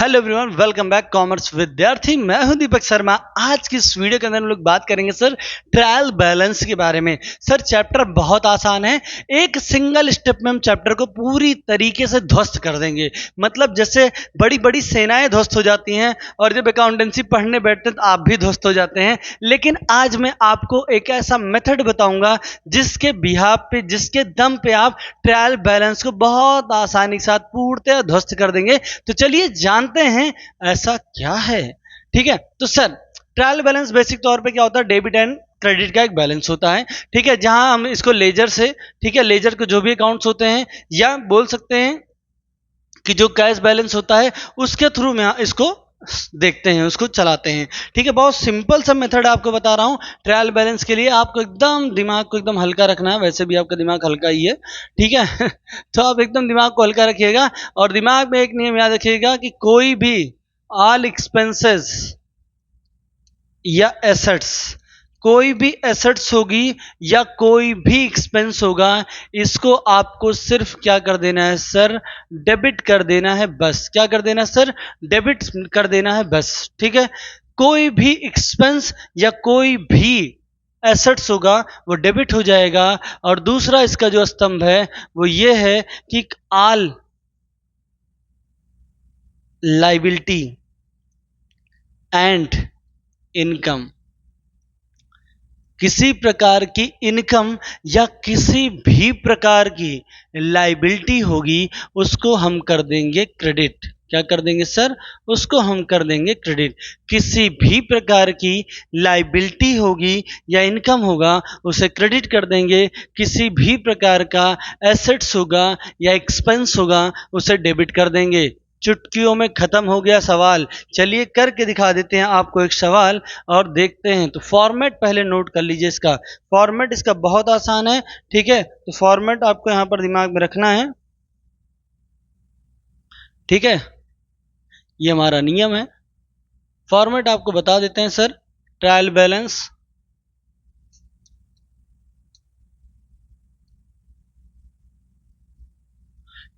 Hello everyone, welcome back commerce विद्यार्थी। मैं हूं दीपक शर्मा। आज की इस वीडियो के अंदर हम लोग बात करेंगे सर ट्रायल बैलेंस के बारे में। सर चैप्टर बहुत आसान है, एक सिंगल स्टेप में हम चैप्टर को पूरी तरीके से ध्वस्त कर देंगे। मतलब जैसे बड़ी बड़ी सेनाएं ध्वस्त हो जाती हैं और जब अकाउंटेंसी पढ़ने बैठते हैं तो आप भी ध्वस्त हो जाते हैं। लेकिन आज मैं आपको एक ऐसा मेथड बताऊंगा जिसके बिहाफ पे, जिसके दम पे आप ट्रायल बैलेंस को बहुत आसानी के साथ पूर्णतः ध्वस्त कर देंगे। तो चलिए जानते हैं ऐसा क्या है। ठीक है, तो सर ट्रायल बैलेंस बेसिक तौर पे क्या होता है, डेबिट एंड क्रेडिट का एक बैलेंस होता है। ठीक है, जहां हम इसको लेजर से, ठीक है, लेजर के जो भी अकाउंट्स होते हैं या बोल सकते हैं कि जो कैश बैलेंस होता है उसके थ्रू में इसको देखते हैं, उसको चलाते हैं। ठीक है, बहुत सिंपल सा मेथड आपको बता रहा हूं ट्रायल बैलेंस के लिए। आपको एकदम दिमाग को एकदम हल्का रखना है, वैसे भी आपका दिमाग हल्का ही है। ठीक है तो आप एकदम दिमाग को हल्का रखिएगा और दिमाग में एक नियम याद रखिएगा कि कोई भी ऑल एक्सपेंसेस या एसेट्स, कोई भी एसेट्स होगी या कोई भी एक्सपेंस होगा, इसको आपको सिर्फ क्या कर देना है सर, डेबिट कर देना है बस। क्या कर देना है सर, डेबिट कर देना है बस। ठीक है, कोई भी एक्सपेंस या कोई भी एसेट्स होगा वो डेबिट हो जाएगा। और दूसरा इसका जो स्तंभ है वो ये है कि ऑल लाइबिलिटी एंड इनकम, किसी प्रकार की इनकम या किसी भी प्रकार की लाइबिलिटी होगी उसको हम कर देंगे क्रेडिट। क्या कर देंगे सर, उसको हम कर देंगे क्रेडिट। किसी भी प्रकार की लाइबिलिटी होगी या इनकम होगा उसे क्रेडिट कर देंगे। किसी भी प्रकार का एसेट्स होगा या एक्सपेंस होगा उसे डेबिट कर देंगे। चुटकियों में खत्म हो गया सवाल। चलिए करके दिखा देते हैं आपको एक सवाल और देखते हैं। तो फॉर्मेट पहले नोट कर लीजिए, इसका फॉर्मेट इसका बहुत आसान है। ठीक है, तो फॉर्मेट आपको यहां पर दिमाग में रखना है। ठीक है, ये हमारा नियम है। फॉर्मेट आपको बता देते हैं सर, ट्रायल बैलेंस,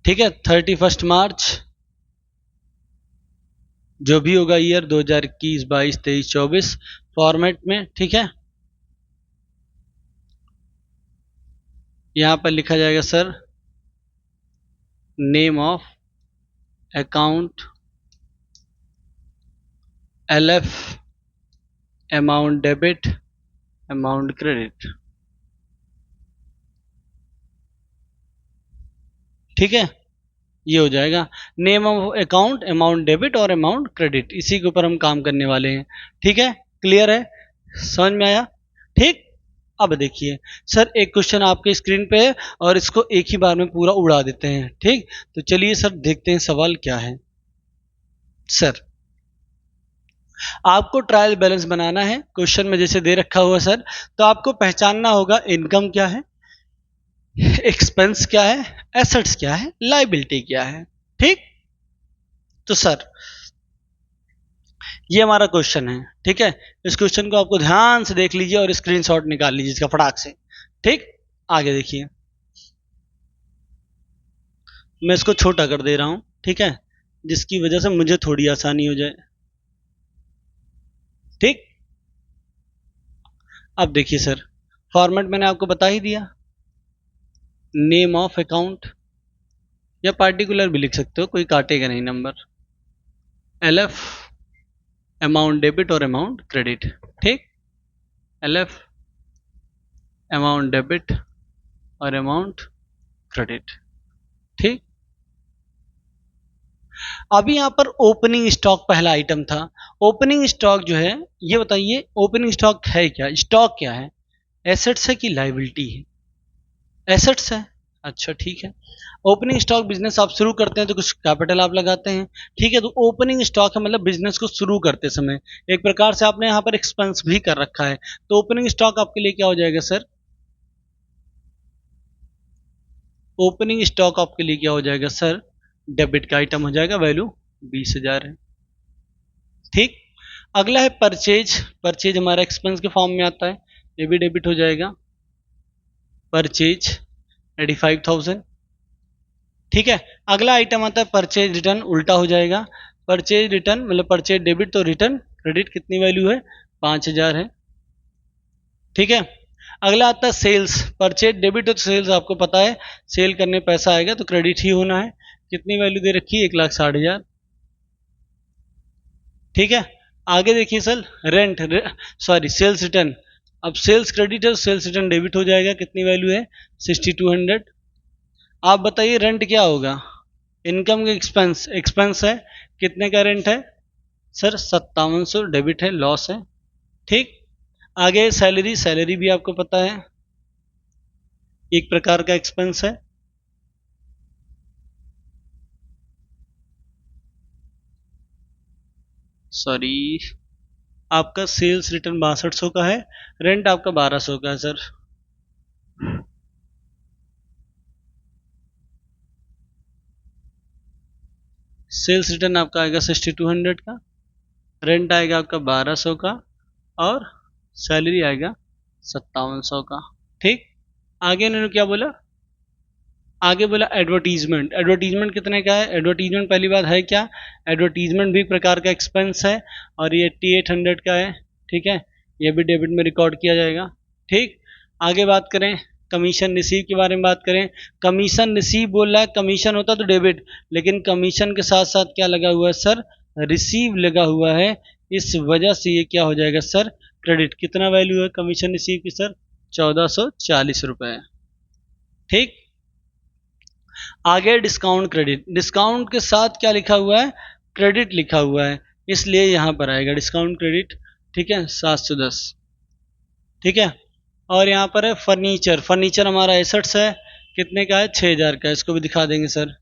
ठीक है, 31 मार्च जो भी होगा ईयर 2021, 22, 23, 24 फॉर्मेट में। ठीक है, यहां पर लिखा जाएगा sir name of account, LF, amount debit, amount credit. ठीक है, ये हो जाएगा name of account, amount debit और अमाउंट क्रेडिट। इसी के ऊपर हम काम करने वाले हैं। ठीक है, क्लियर है, समझ में आया। ठीक, अब देखिए सर एक क्वेश्चन आपके स्क्रीन पे है और इसको एक ही बार में पूरा उड़ा देते हैं। ठीक, तो चलिए सर देखते हैं सवाल क्या है। सर आपको ट्रायल बैलेंस बनाना है, क्वेश्चन में जैसे दे रखा हुआ सर, तो आपको पहचानना होगा इनकम क्या है, एक्सपेंस क्या है, एसेट्स क्या है, लाइबिलिटी क्या है। ठीक, तो सर ये हमारा क्वेश्चन है। ठीक है, इस क्वेश्चन को आपको ध्यान से देख लीजिए और स्क्रीनशॉट निकाल लीजिए इसका फटाक से। ठीक, आगे देखिए, मैं इसको छोटा कर दे रहा हूं, ठीक है, जिसकी वजह से मुझे थोड़ी आसानी हो जाए। ठीक, अब देखिए सर फॉर्मेट मैंने आपको बता ही दिया, नेम ऑफ अकाउंट या पार्टिकुलर भी लिख सकते हो, कोई काटेगा नहीं नंबर, LF, अमाउंट डेबिट और अमाउंट क्रेडिट। ठीक, LF, अमाउंट डेबिट और अमाउंट क्रेडिट। ठीक, अभी यहां पर ओपनिंग स्टॉक पहला आइटम था। ओपनिंग स्टॉक जो है, ये बताइए ओपनिंग स्टॉक है क्या, स्टॉक क्या है, एसेट्स है कि लाइबिलिटी है, एसेट्स है। अच्छा ठीक है, ओपनिंग स्टॉक बिजनेस आप शुरू करते हैं तो कुछ कैपिटल आप लगाते हैं। ठीक है, तो ओपनिंग स्टॉक है मतलब बिजनेस को शुरू करते समय एक प्रकार से आपने यहाँ पर एक्सपेंस भी कर रखा है। तो ओपनिंग स्टॉक आपके लिए क्या हो जाएगा सर, ओपनिंग स्टॉक आपके लिए क्या हो जाएगा सर, डेबिट का आइटम हो जाएगा, वैल्यू 20,000 है। ठीक, अगला है परचेज। परचेज हमारा एक्सपेंस के फॉर्म में आता है, ये भी डेबिट हो जाएगा, परचेज 85,000। ठीक है, अगला आइटम आता है परचेज रिटर्न, उल्टा हो जाएगा, परचेज रिटर्न मतलब परचेज डेबिट तो रिटर्न क्रेडिट कितनी वैल्यू है 5000 है। ठीक है, अगला आता है सेल्स। परचेज डेबिट और सेल्स आपको पता है सेल करने पैसा आएगा तो क्रेडिट ही होना है। कितनी वैल्यू दे रखी है 1,60,000। ठीक है, आगे देखिए sir rent sorry sales return. अब सेल्स क्रेडिट है सेल्स रिटर्न डेबिट हो जाएगा। कितनी वैल्यू है 6200। आप बताइए रेंट क्या होगा, इनकम का एक्सपेंस, एक्सपेंस है कितने का रेंट है सर 5700 डेबिट है लॉस है। ठीक, आगे सैलरी, सैलरी भी आपको पता है एक प्रकार का एक्सपेंस है। सॉरी आपका सेल्स रिटर्न 6200 का है, रेंट आपका 1200 का है सर। सेल्स रिटर्न आपका आएगा 6200 का, रेंट आएगा आपका 1200 का और सैलरी आएगा 5700 का। ठीक, आगे इन्होंने क्या बोला, आगे बोला एडवर्टीजमेंट। एडवर्टीजमेंट कितने का है, एडवर्टीजमेंट पहली बात है क्या, एडवर्टीजमेंट भी एक प्रकार का एक्सपेंस है और ये 8800 का है। ठीक है, ये भी डेबिट में रिकॉर्ड किया जाएगा। ठीक, आगे बात करें कमीशन रिसीव के बारे में बात करें। कमीशन रिसीव बोल रहा है, कमीशन होता तो डेबिट, लेकिन कमीशन के साथ साथ क्या लगा हुआ है सर, रिसीव लगा हुआ है, इस वजह से ये क्या हो जाएगा सर क्रेडिट। कितना वैल्यू है कमीशन रिसीव की सर 1440 रुपए। ठीक, आगे डिस्काउंट क्रेडिट, डिस्काउंट के साथ क्या लिखा हुआ है क्रेडिट लिखा हुआ है, इसलिए यहां पर आएगा डिस्काउंट क्रेडिट। ठीक है 710। ठीक है, और यहाँ पर है फर्नीचर। फर्नीचर हमारा एसेट्स है कितने का है 6000 का, इसको भी दिखा देंगे सर।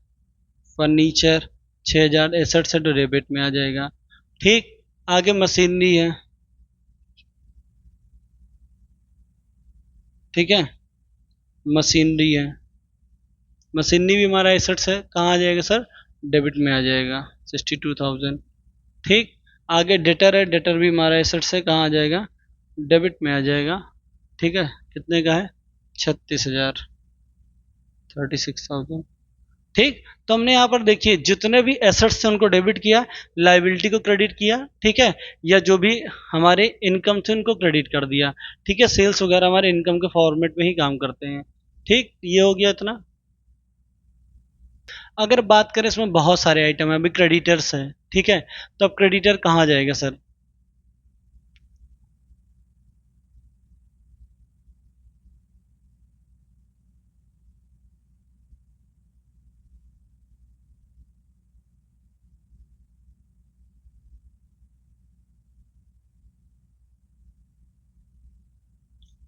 फर्नीचर 6000 एसेट्स है तो डेबिट में आ जाएगा। ठीक, आगे मशीनरी है। ठीक है, मशीनरी है, मशीनरी भी हमारा एसेट्स है, कहाँ आ जाएगा सर डेबिट में आ जाएगा 62,000। ठीक, आगे डेटर है, डेटर भी हमारा एसेट्स है, कहाँ आ जाएगा डेबिट में आ जाएगा। ठीक है, कितने का है 36,000 36,000। ठीक, तो हमने यहाँ पर देखिए जितने भी एसेट्स थे उनको डेबिट किया, लाइबिलिटी को क्रेडिट किया। ठीक है, या जो भी हमारे इनकम थे उनको क्रेडिट कर दिया। ठीक है, सेल्स वगैरह हमारे इनकम के फॉर्मेट में ही काम करते हैं। ठीक, ये हो गया इतना। अगर बात करें इसमें बहुत सारे आइटम है, अभी क्रेडिटर्स है। ठीक है, तो अब क्रेडिटर कहाँ जाएगा सर,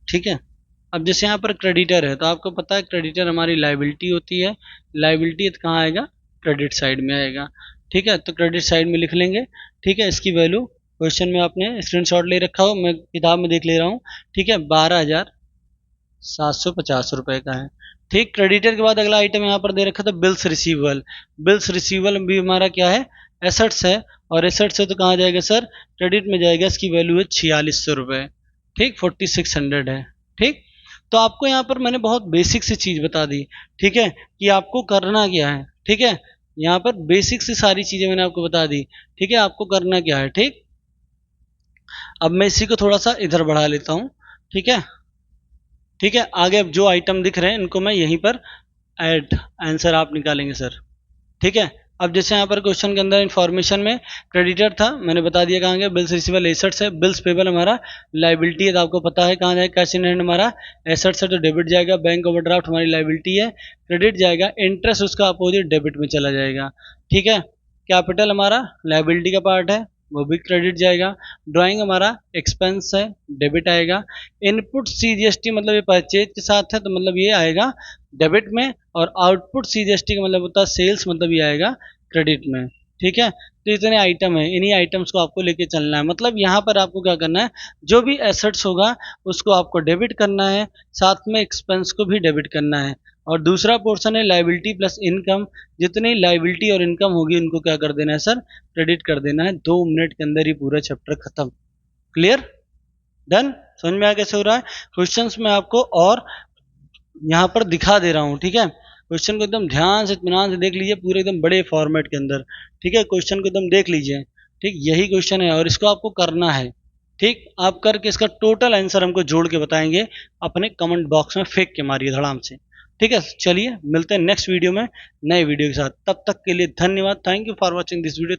ठीक है। अब जैसे यहाँ पर क्रेडिटर है तो आपको पता है क्रेडिटर हमारी लाइबिलिटी होती है, लाइबिलिटी कहाँ आएगा क्रेडिट साइड में आएगा। ठीक है, तो क्रेडिट साइड में लिख लेंगे। ठीक है, इसकी वैल्यू क्वेश्चन में आपने स्क्रीनशॉट ले रखा हो, मैं किताब में देख ले रहा हूँ। ठीक है, 12,750 रुपए का है। ठीक, क्रेडिटर के बाद अगला आइटम यहाँ पर दे रखा था बिल्स रिसीवल। बिल्स रिसीवल भी हमारा क्या है एसेट्स है, और एसेट्स है तो कहाँ जाएगा सर क्रेडिट में जाएगा। इसकी वैल्यू है 4600 रुपये। ठीक, 4600 है। ठीक, तो आपको यहाँ पर मैंने बहुत बेसिक सी चीज बता दी। ठीक है, कि आपको करना क्या है। ठीक है, यहाँ पर बेसिक सी सारी चीजें मैंने आपको बता दी। ठीक है, आपको करना क्या है। ठीक, अब मैं इसी को थोड़ा सा इधर बढ़ा लेता हूँ। ठीक है, ठीक है, आगे अब जो आइटम दिख रहे हैं इनको मैं यहीं पर ऐड आंसर आप निकालेंगे सर। ठीक है, अब जैसे यहाँ पर क्वेश्चन के अंदर इन्फॉर्मेशन में क्रेडिटर था, मैंने बता दिया कहाँ गया बिल्स रिसीवेबल एसेट्स है, बिल्स पेबल हमारा लाइबिलिटी है, तो आपको पता है कहाँ जाएगा कैश इन हैंड हमारा एसेट्स है तो डेबिट जाएगा, बैंक ओवरड्राफ्ट हमारी लाइबिलिटी है क्रेडिट जाएगा, इंटरेस्ट उसका अपोजिट डेबिट में चला जाएगा। ठीक है, कैपिटल हमारा लाइबिलिटी का पार्ट है वो भी क्रेडिट जाएगा, ड्राइंग हमारा एक्सपेंस है डेबिट आएगा, इनपुट सीजीएसटी मतलब ये परचेज के साथ है तो मतलब ये आएगा डेबिट में, और आउटपुट सीजीएसटी का मतलब होता है सेल्स मतलब ये आएगा क्रेडिट में। ठीक है, तो इतने आइटम है, इन्हीं आइटम्स को आपको लेके चलना है। मतलब यहाँ पर आपको क्या करना है, जो भी एसेट्स होगा उसको आपको डेबिट करना है, साथ में एक्सपेंस को भी डेबिट करना है, और दूसरा पोर्शन है लाइबिलिटी प्लस इनकम, जितनी लाइबिलिटी और इनकम होगी उनको क्या कर देना है सर क्रेडिट कर देना है। 2 मिनट के अंदर ही पूरा चैप्टर खत्म। क्लियर, डन, समझ में आ कैसे हो रहा है। क्वेश्चंस में आपको और यहाँ पर दिखा दे रहा हूँ। ठीक है, क्वेश्चन को एकदम ध्यान से इत्मीनान से देख लीजिए, पूरे एकदम बड़े फॉर्मेट के अंदर। ठीक है, क्वेश्चन को एकदम देख लीजिए। ठीक, यही क्वेश्चन है और इसको आपको करना है। ठीक, आप करके इसका टोटल आंसर हमको जोड़ के बताएंगे, अपने कमेंट बॉक्स में फेंक के मारिए धड़ाम से। ठीक है, चलिए मिलते हैं नेक्स्ट वीडियो में नए वीडियो के साथ। तब तक के लिए धन्यवाद। Thank you for watching this video.